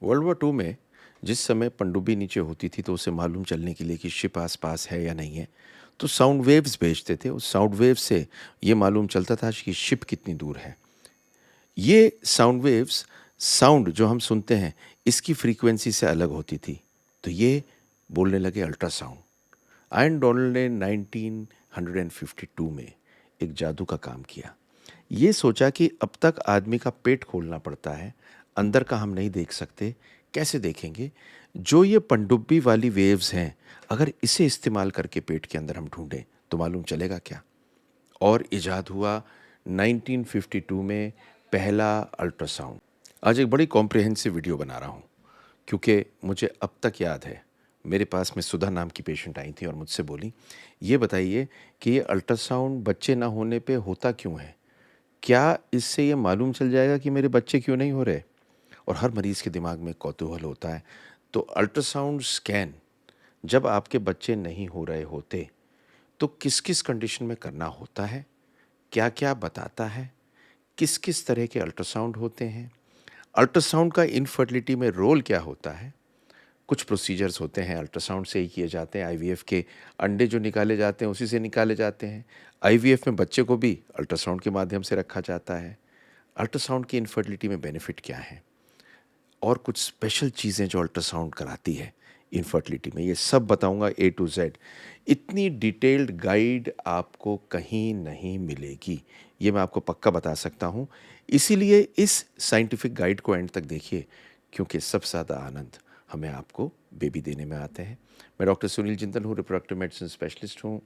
World war to में जिस समय पनडुब्बी नीचे होती थी तो उसे मालूम चलने के लिए कि शिप आस पास है या नहीं है, तो साउंड वेव्स भेजते थे। उस साउंड वेव से ये मालूम चलता था कि शिप कितनी दूर है। ये साउंड वेव्स, साउंड जो हम सुनते हैं, इसकी फ्रीक्वेंसी से अलग होती थी। तो ये बोलने लगे अल्ट्रासाउंड। आयन डोनाल्ड ने 1952 में एक जादू का काम किया। ये सोचा कि अब तक आदमी का पेट खोलना पड़ता है, अंदर का हम नहीं देख सकते, कैसे देखेंगे? जो ये पनडुब्बी वाली वेव्स हैं, अगर इसे इस्तेमाल करके पेट के अंदर हम ढूंढें तो मालूम चलेगा क्या? और इजाद हुआ 1952 में पहला अल्ट्रासाउंड। आज एक बड़ी कॉम्प्रिहेंसिव वीडियो बना रहा हूँ, क्योंकि मुझे अब तक याद है, मेरे पास में सुधा नाम की पेशेंट आई थी और मुझसे बोली, ये बताइए कि ये अल्ट्रासाउंड बच्चे ना होने पे होता क्यों है? क्या इससे ये मालूम चल जाएगा कि मेरे बच्चे क्यों नहीं हो रहे? और हर मरीज़ के दिमाग में कौतूहल होता है। तो अल्ट्रासाउंड स्कैन जब आपके बच्चे नहीं हो रहे होते, तो किस-किस कंडीशन में करना होता है? क्या-क्या बताता है? किस-किस तरह के अल्ट्रासाउंड होते हैं? अल्ट्रासाउंड का इनफर्टिलिटी में रोल क्या होता है? कुछ प्रोसीजर्स होते हैं अल्ट्रासाउंड से ही किए जाते हैं। आईवीएफ के अंडे जो निकाले जाते हैं उसी से निकाले जाते हैं। आईवीएफ में बच्चे को भी अल्ट्रासाउंड के माध्यम से रखा जाता है। अल्ट्रासाउंड की इनफर्टिलिटी में बेनिफिट क्या है? और कुछ स्पेशल चीज़ें जो अल्ट्रासाउंड कराती है इनफर्टिलिटी में, ये सब बताऊंगा ए टू जेड। इतनी डिटेल्ड गाइड आपको कहीं नहीं मिलेगी, ये मैं आपको पक्का बता सकता हूँ। इसीलिए इस साइंटिफिक गाइड को एंड तक देखिए, क्योंकि सबसे ज़्यादा आनंद हमें आपको बेबी देने में आते हैं। मैं डॉक्टर सुनील जिंदल हूँ, रिप्रोडक्टिव मेडिसिन स्पेशलिस्ट हूँ।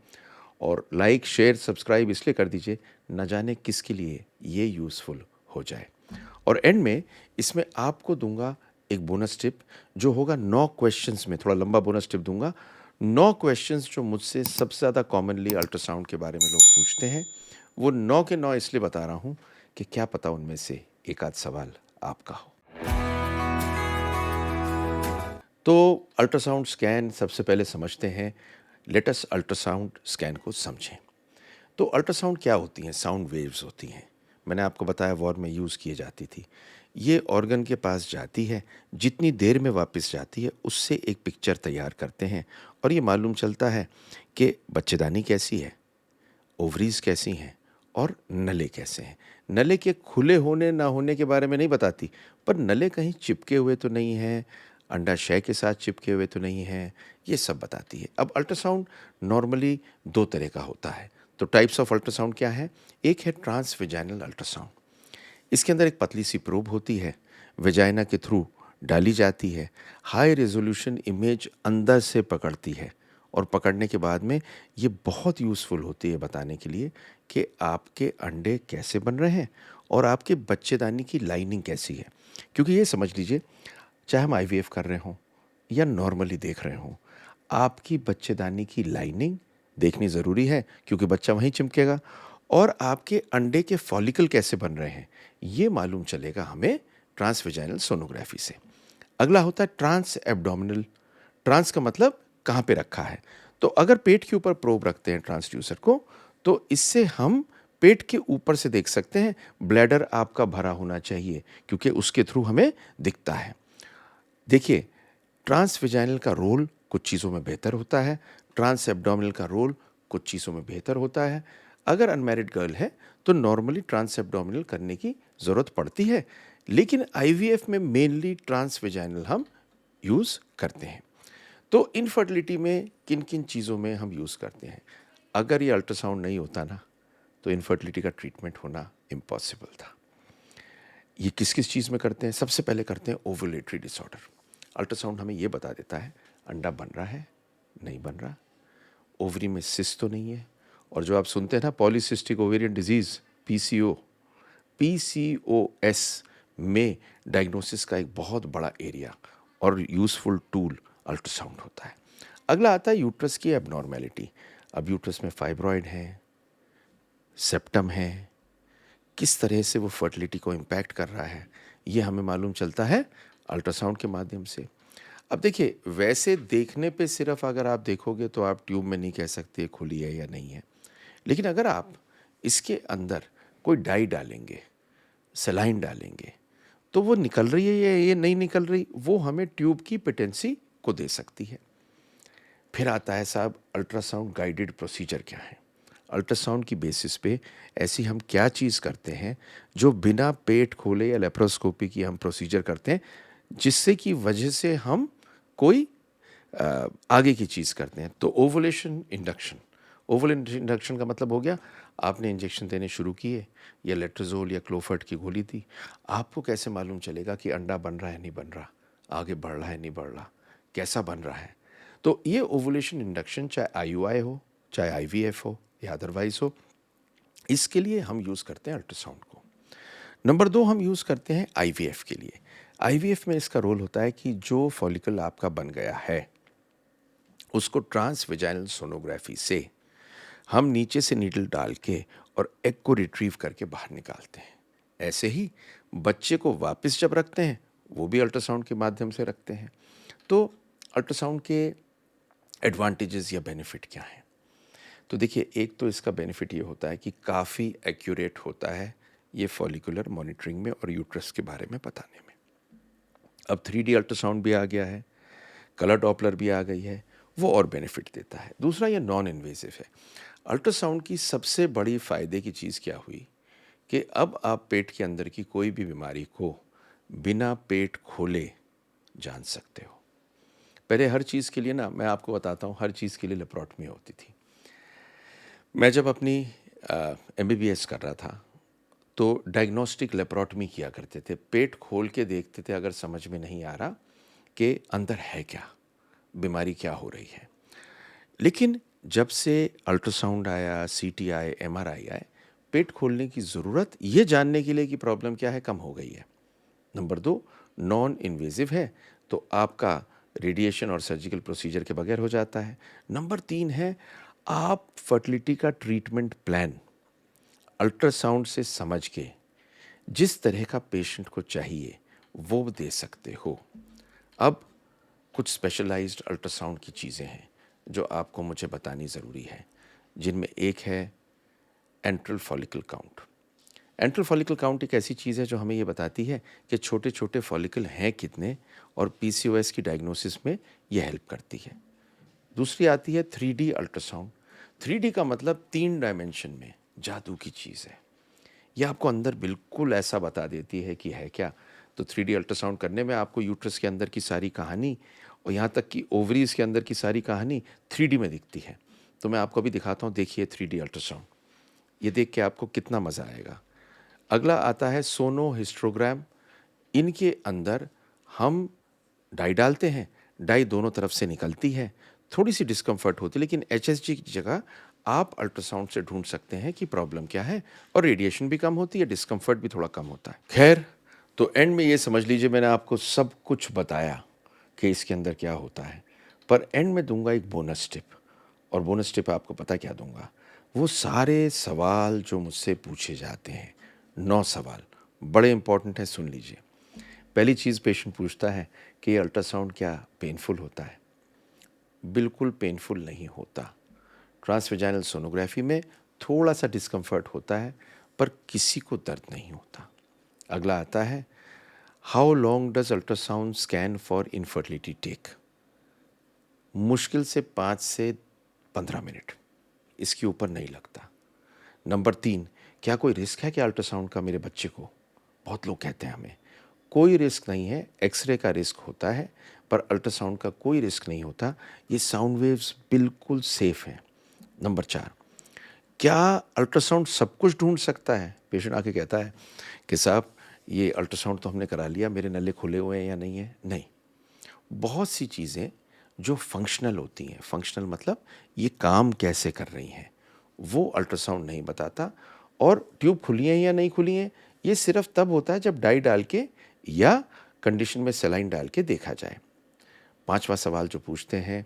और लाइक शेयर सब्सक्राइब इसलिए कर दीजिए, न जाने किसके लिए ये यूज़फुल हो जाए। और एंड में इसमें आपको दूंगा एक बोनस टिप, जो होगा 9 क्वेश्चंस में, थोड़ा लंबा बोनस टिप दूंगा। 9 क्वेश्चंस जो मुझसे सबसे ज़्यादा कॉमनली अल्ट्रासाउंड के बारे में लोग पूछते हैं, वो 9 के 9 इसलिए बता रहा हूँ कि क्या पता उनमें से एक आध सवाल आपका हो। तो अल्ट्रासाउंड स्कैन सबसे पहले समझते हैं। लेटेस्ट अल्ट्रासाउंड स्कैन को समझें। तो अल्ट्रासाउंड क्या होती हैं? साउंड वेव्स होती हैं। मैंने आपको बताया वॉर में यूज़ की जाती थी। ये ऑर्गन के पास जाती है, जितनी देर में वापस जाती है उससे एक पिक्चर तैयार करते हैं और ये मालूम चलता है कि बच्चेदानी कैसी है, ओवरीज कैसी हैं और नले कैसे हैं। नले के खुले होने ना होने के बारे में नहीं बताती, पर नले कहीं चिपके हुए तो नहीं हैं, अंडाशय के साथ चिपके हुए तो नहीं हैं, ये सब बताती है। अब अल्ट्रासाउंड नॉर्मली 2 तरह का होता है। तो टाइप्स ऑफ अल्ट्रासाउंड क्या है? एक है ट्रांसवेजाइनल अल्ट्रासाउंड। इसके अंदर एक पतली सी प्रोब होती है, वेजाइना के थ्रू डाली जाती है। हाई रेजोल्यूशन इमेज अंदर से पकड़ती है और पकड़ने के बाद में ये बहुत यूज़फुल होती है बताने के लिए कि आपके अंडे कैसे बन रहे हैं और आपके बच्चेदानी की लाइनिंग कैसी है। क्योंकि ये समझ लीजिए, चाहे हम आईवीएफ कर रहे हों या नॉर्मली देख रहे हों, आपकी बच्चेदानी की लाइनिंग देखनी ज़रूरी है, क्योंकि बच्चा वहीं चिपकेगा। और आपके अंडे के फॉलिकल कैसे बन रहे हैं, ये मालूम चलेगा हमें ट्रांसवेजाइनल सोनोग्राफी से। अगला होता है ट्रांस एब्डोमिनल। ट्रांस का मतलब कहाँ पे रखा है। तो अगर पेट के ऊपर प्रोब रखते हैं ट्रांसड्यूसर को, तो इससे हम पेट के ऊपर से देख सकते हैं। ब्लैडर आपका भरा होना चाहिए, क्योंकि उसके थ्रू हमें दिखता है। देखिए, ट्रांसवेजाइनल का रोल कुछ चीज़ों में बेहतर होता है, ट्रांस एब्डोमिनल का रोल कुछ चीज़ों में बेहतर होता है। अगर अनमैरिड गर्ल है तो नॉर्मली ट्रांस एब्डोमिनल करने की ज़रूरत पड़ती है, लेकिन आईवीएफ में मेनली ट्रांसवेजाइनल हम यूज़ करते हैं। तो इनफर्टिलिटी में किन किन चीज़ों में हम यूज़ करते हैं? अगर ये अल्ट्रासाउंड नहीं होता ना, तो इनफर्टिलिटी का ट्रीटमेंट होना इम्पॉसिबल था। ये किस किस चीज़ में करते हैं? सबसे पहले करते हैं ओवुलेटरी डिसऑर्डर। अल्ट्रासाउंड हमें ये बता देता है अंडा बन रहा है, नहीं बन रहा, ओवरी में सिस्ट तो नहीं है। और जो आप सुनते हैं ना, polycystic ovarian disease, PCO, PCOS में डायग्नोसिस का एक बहुत बड़ा एरिया और यूज़फुल टूल अल्ट्रासाउंड होता है। अगला आता है यूट्रस की एबनॉर्मेलिटी। अब यूट्रस में फाइब्रॉइड है, सेप्टम है, किस तरह से वो फर्टिलिटी को इम्पैक्ट कर रहा है, ये हमें मालूम चलता है अल्ट्रासाउंड के माध्यम से। अब देखिए, वैसे देखने पे सिर्फ अगर आप देखोगे तो आप ट्यूब में नहीं कह सकते खुली है या नहीं है। लेकिन अगर आप इसके अंदर कोई डाई डालेंगे, सलाइन डालेंगे, तो वो निकल रही है या ये नहीं निकल रही, वो हमें ट्यूब की पेटेंसी को दे सकती है। फिर आता है साहब अल्ट्रासाउंड गाइडेड प्रोसीजर क्या है। अल्ट्रासाउंड की बेसिस पे ऐसी हम क्या चीज़ करते हैं जो बिना पेट खोले या लेप्रोस्कोपी की हम प्रोसीजर करते हैं, जिससे की वजह से हम कोई आगे की चीज़ करते हैं। तो ओवुलेशन इंडक्शन, ओवुलेशन इंडक्शन का मतलब हो गया आपने इंजेक्शन देने शुरू किए या लेट्रोजोल या क्लोफर्ट की गोली दी, आपको कैसे मालूम चलेगा कि अंडा बन रहा है नहीं बन रहा, आगे बढ़ रहा है नहीं बढ़ रहा, कैसा बन रहा है। तो ये ओवुलेशन इंडक्शन चाहे आईयूआई हो, चाहे आईवीएफ हो या अदरवाइज हो, इसके लिए हम यूज़ करते हैं अल्ट्रासाउंड को। नंबर 2 हम यूज़ करते हैं आईवीएफ के लिए। आईवीएफ में इसका रोल होता है कि जो फॉलिकल आपका बन गया है उसको ट्रांसवेजाइनल सोनोग्राफी से हम नीचे से नीडल डाल के और एग को रिट्रीव करके बाहर निकालते हैं। ऐसे ही बच्चे को वापस जब रखते हैं वो भी अल्ट्रासाउंड के माध्यम से रखते हैं। तो अल्ट्रासाउंड के एडवांटेजेस या बेनिफिट क्या हैं? तो देखिए, एक तो इसका बेनिफिट ये होता है कि काफ़ी एक्यूरेट होता है ये फॉलिकुलर मॉनिटरिंग में और यूट्रस के बारे में बताने में। अब 3D अल्ट्रासाउंड भी आ गया है, कलर डॉपलर भी आ गई है, वो और बेनिफिट देता है। दूसरा, ये नॉन इन्वेसिव है। अल्ट्रासाउंड की सबसे बड़ी फ़ायदे की चीज़ क्या हुई कि अब आप पेट के अंदर की कोई भी बीमारी को बिना पेट खोले जान सकते हो। पहले हर चीज़ के लिए ना, मैं आपको बताता हूँ, हर चीज़ के लिए लेप्रोटमी होती थी। मैं जब अपनी एमबीबीएस कर रहा था तो डायग्नोस्टिक लेप्रोटमी किया करते थे। पेट खोल के देखते थे अगर समझ में नहीं आ रहा कि अंदर है क्या, बीमारी क्या हो रही है। लेकिन जब से अल्ट्रासाउंड आया, सीटी आए, एमआरआई आए, पेट खोलने की ज़रूरत ये जानने के लिए कि प्रॉब्लम क्या है कम हो गई है। नंबर 2, नॉन इन्वेजिव है तो आपका रेडिएशन और सर्जिकल प्रोसीजर के बगैर हो जाता है। नंबर 3 है, आप फर्टिलिटी का ट्रीटमेंट प्लान अल्ट्रासाउंड से समझ के जिस तरह का पेशेंट को चाहिए वो दे सकते हो। अब कुछ स्पेशलाइज्ड अल्ट्रासाउंड की चीज़ें हैं जो आपको मुझे बतानी ज़रूरी है, जिनमें एक है enteral follicle count. Enteral follicle count एक ऐसी चीज़ है जो हमें ये बताती है कि छोटे छोटे फॉलिकल हैं कितने, और पीसीओएस की डायग्नोसिस में ये हेल्प करती है। दूसरी आती है 3D अल्ट्रासाउंड। 3D का मतलब 3 डायमेंशन में जादू की चीज़ है। ये आपको अंदर बिल्कुल ऐसा बता देती है कि है क्या। तो 3D अल्ट्रासाउंड करने में आपको यूट्रस के अंदर की सारी कहानी और यहाँ तक कि ओवरीज के अंदर की सारी कहानी 3D में दिखती है। तो मैं आपको अभी दिखाता हूँ, देखिए 3D अल्ट्रासाउंड, ये देख के आपको कितना मज़ा आएगा। अगला आता है सोनो हिस्टोग्राम। इनके अंदर हम डाई डालते हैं, डाई दोनों तरफ से निकलती है, थोड़ी सी डिस्कम्फर्ट होती है, लेकिन एचएसजी की जगह आप अल्ट्रासाउंड से ढूंढ सकते हैं कि प्रॉब्लम क्या है, और रेडिएशन भी कम होती है, डिस्कम्फर्ट भी थोड़ा कम होता है। खैर, तो एंड में ये समझ लीजिए मैंने आपको सब कुछ बताया कि इसके अंदर क्या होता है, पर एंड में दूंगा एक बोनस टिप। और बोनस टिप आपको पता क्या दूंगा? वो सारे सवाल जो मुझसे पूछे जाते हैं, 9 सवाल बड़े इंपॉर्टेंट हैं, सुन लीजिए। पहली चीज़ पेशेंट पूछता है कि अल्ट्रासाउंड क्या पेनफुल होता है? बिल्कुल पेनफुल नहीं होता। ट्रांसवेजाइनल सोनोग्राफी में थोड़ा सा डिस्कम्फर्ट होता है, पर किसी को दर्द नहीं होता। अगला आता है, how long does ultrasound scan for infertility take? मुश्किल से 5 से 15 मिनट, इसके ऊपर नहीं लगता। नंबर 3, क्या कोई रिस्क है कि अल्ट्रासाउंड का मेरे बच्चे को? बहुत लोग कहते हैं हमें। कोई रिस्क नहीं है, एक्सरे का रिस्क होता है, पर अल्ट्रासाउंड का कोई रिस्क नहीं होता। ये साउंड वेव्स बिल्कुल सेफ हैं। नंबर 4, क्या अल्ट्रासाउंड सब कुछ ढूंढ सकता है? पेशेंट आके कहता है कि साहब ये अल्ट्रासाउंड तो हमने करा लिया, मेरे नले खुले हुए हैं या नहीं है? नहीं। बहुत सी चीज़ें जो फंक्शनल होती हैं, फंक्शनल मतलब ये काम कैसे कर रही हैं, वो अल्ट्रासाउंड नहीं बताता। और ट्यूब खुली हैं या नहीं खुली हैं, ये सिर्फ तब होता है जब डाई डाल के या कंडीशन में सेलाइन डाल के देखा जाए। 5वां सवाल जो पूछते हैं,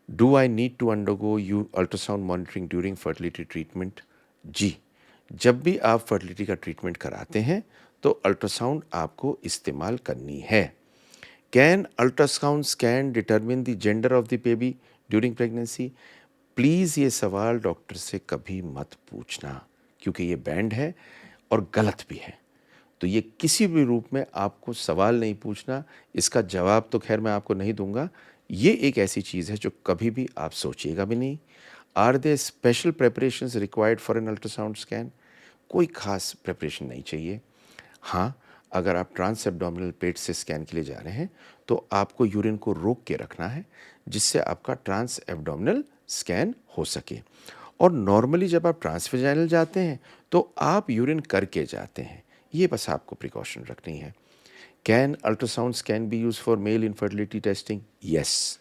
do I need to undergo you ultrasound monitoring during fertility treatment? जी, जब भी आप फर्टिलिटी का ट्रीटमेंट कराते हैं तो अल्ट्रासाउंड आपको इस्तेमाल करनी है। Can ultrasound scan determine the gender of the baby during pregnancy? Please ये सवाल डॉक्टर से कभी मत पूछना, क्योंकि ये बैंड है और गलत भी है। तो ये किसी भी रूप में आपको सवाल नहीं पूछना, इसका जवाब तो खैर मैं आपको नहीं दूँगा। ये एक ऐसी चीज़ है जो कभी भी आप सोचिएगा भी नहीं। Are there special preparations required for an ultrasound scan? कोई ख़ास प्रिपरेशन नहीं चाहिए। हाँ, अगर आप ट्रांस एब्डोमिनल पेट से स्कैन के लिए जा रहे हैं, तो आपको यूरिन को रोक के रखना है, जिससे आपका ट्रांस एब्डोमिनल स्कैन हो सके। और नॉर्मली जब आप ट्रांसवेजाइनल जाते हैं, तो आप यूरिन करके जाते हैं। ये बस आपको प्रिकॉशन रखनी है। Can ultrasound scan be used for male infertility testing? Yes.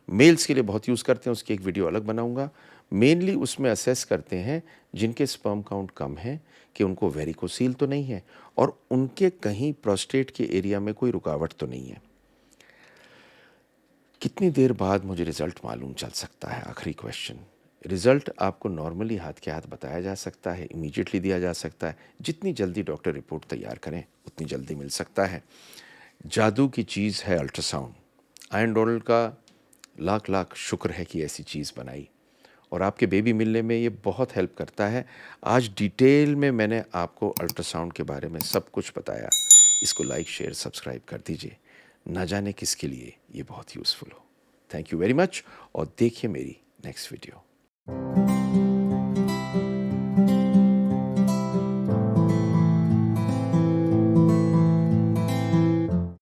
Males के लिए बहुत यूज़ करते हैं, उसकी एक वीडियो अलग बनाऊँगा। मेनली उसमें असेस करते हैं जिनके स्पर्म काउंट कम है कि उनको वेरिकोसील तो नहीं है और उनके कहीं प्रोस्टेट के एरिया में कोई रुकावट तो नहीं है। कितनी देर बाद मुझे रिज़ल्ट मालूम चल सकता है? आखिरी क्वेश्चन। रिज़ल्ट आपको नॉर्मली हाथ के हाथ बताया जा सकता है, इमीडिएटली दिया जा सकता है। जितनी जल्दी डॉक्टर रिपोर्ट तैयार करें, उतनी जल्दी मिल सकता है। जादू की चीज़ है अल्ट्रासाउंड। आयन डोनाल्ड का लाख लाख शुक्र है कि ऐसी चीज़ बनाई और आपके बेबी मिलने में ये बहुत हेल्प करता है। आज डिटेल में मैंने आपको अल्ट्रासाउंड के बारे में सब कुछ बताया। इसको लाइक, शेयर, सब्सक्राइब कर दीजिए। ना जाने किसके लिए ये बहुत यूज़फुल हो। थैंक यू वेरी मच और देखिए मेरी नेक्स्ट वीडियो।